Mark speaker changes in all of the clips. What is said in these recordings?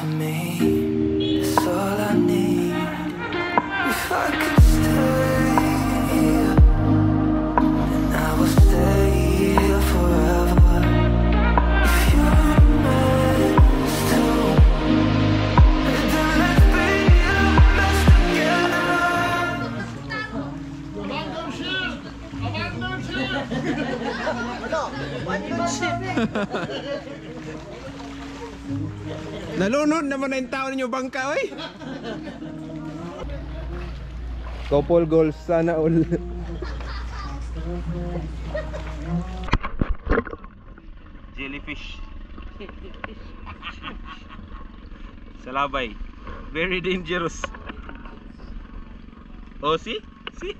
Speaker 1: to me. It's all I need. If I could stay, then I will stay here forever. If you're meant to, then let's be the best together.
Speaker 2: Abandon ship! Abandon ship!
Speaker 3: Abandon ship!
Speaker 4: Nalunod naman na yung tao ninyo bangka, oy. Couple goals sana all. Jellyfish. Salabay. Very dangerous. Oh, see? See?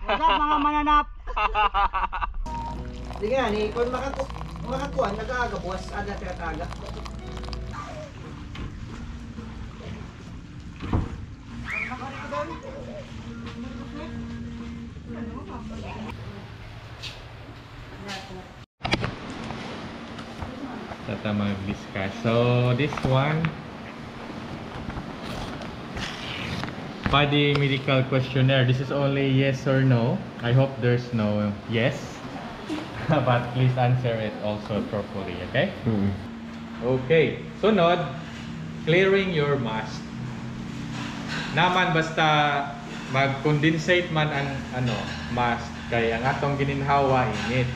Speaker 3: What's up mga mananap? Sige nga, kung makakuhan, nag-aagabuas, ada tinataga.
Speaker 5: Tata mag-discuss. So this one, body medical questionnaire. This is only yes or no. I hope there's no yes. But please answer it also properly, okay? Okay, sunod, clearing your mask. Naman basta mag-condensate man ang mask kay ang atong gininhawa init.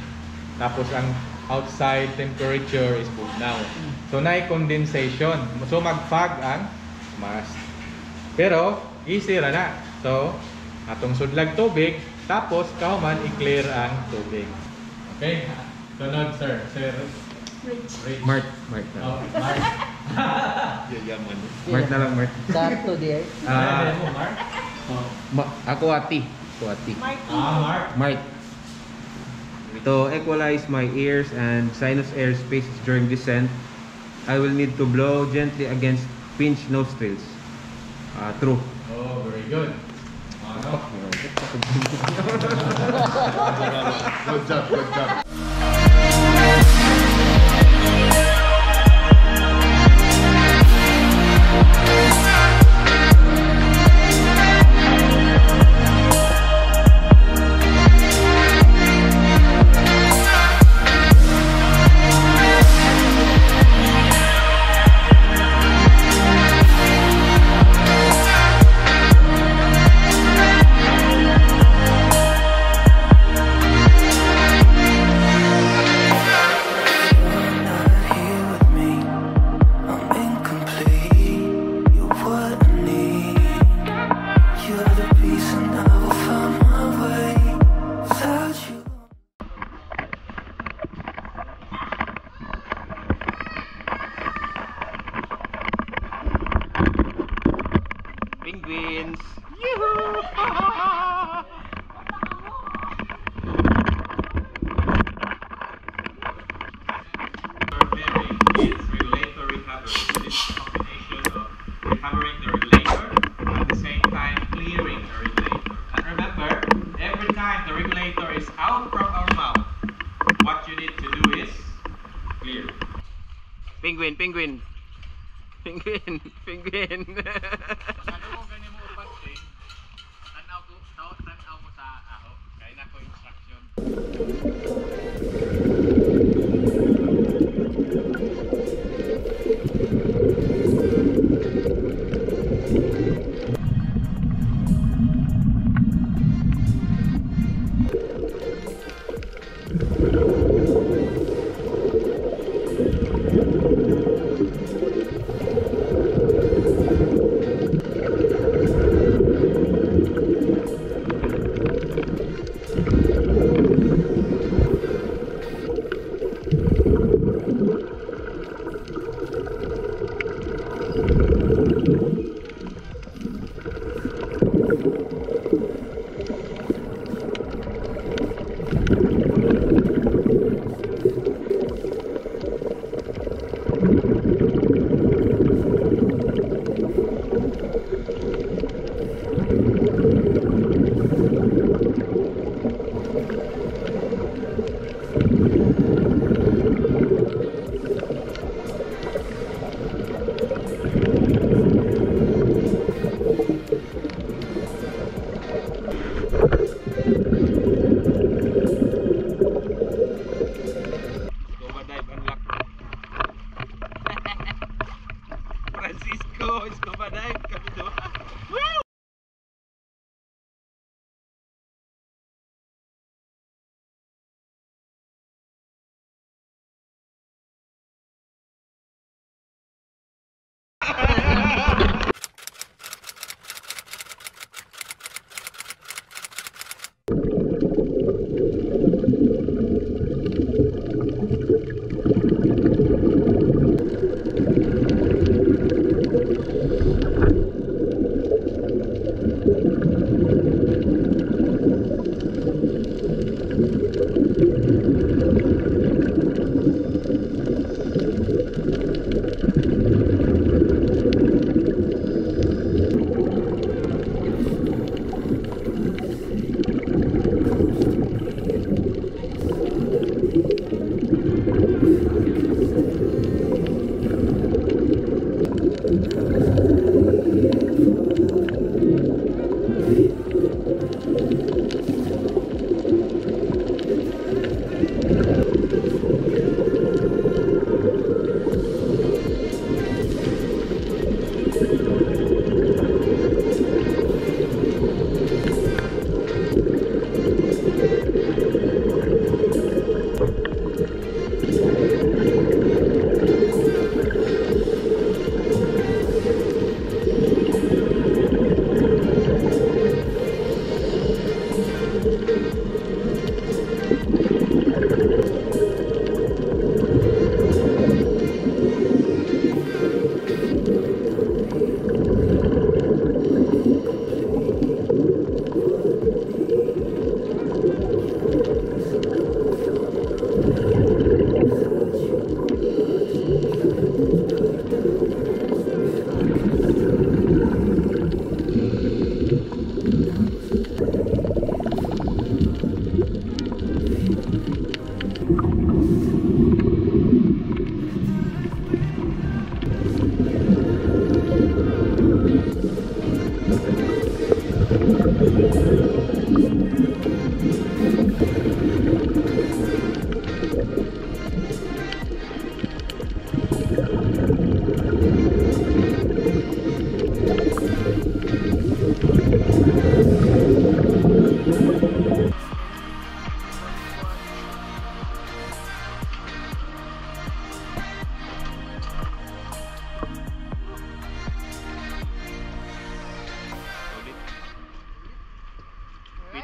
Speaker 5: Tapos ang outside temperature is bugnaw. So naay condensation. So mag-fog ang mask. Pero easy ra na. So atong sudlag tubig tapos kauman i-clear ang tubig. Okay, sunod sir. Sir Rich.
Speaker 4: Mart na.
Speaker 5: Oh, Mark.
Speaker 4: Yayaman. Mart na lang, Mart.
Speaker 3: Sakto di ay.
Speaker 5: Mark?
Speaker 4: Ako ati.
Speaker 5: Mark.
Speaker 4: Mart. To equalize my ears and sinus air spaces during descent, I will need to blow gently against pinched nostrils. True.
Speaker 5: Oh, very good. Ano?
Speaker 2: Good job, good job.
Speaker 4: Penguins.
Speaker 5: Regulatory hovering. This is a combination of hovering the regulator at the same time clearing the regulator. And remember, every time the regulator is out from our mouth, what you need to do is clear.
Speaker 4: Penguin.
Speaker 5: Ano mo ganyan mo upansin? Tanaw mo sa aho. Kaya na ko instruction.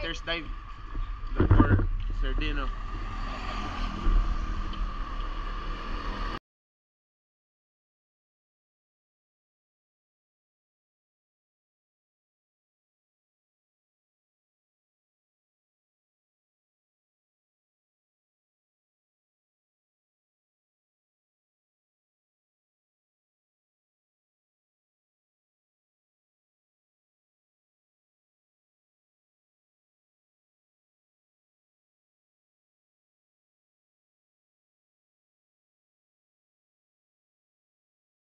Speaker 4: Peter's dive. Look for Sardino.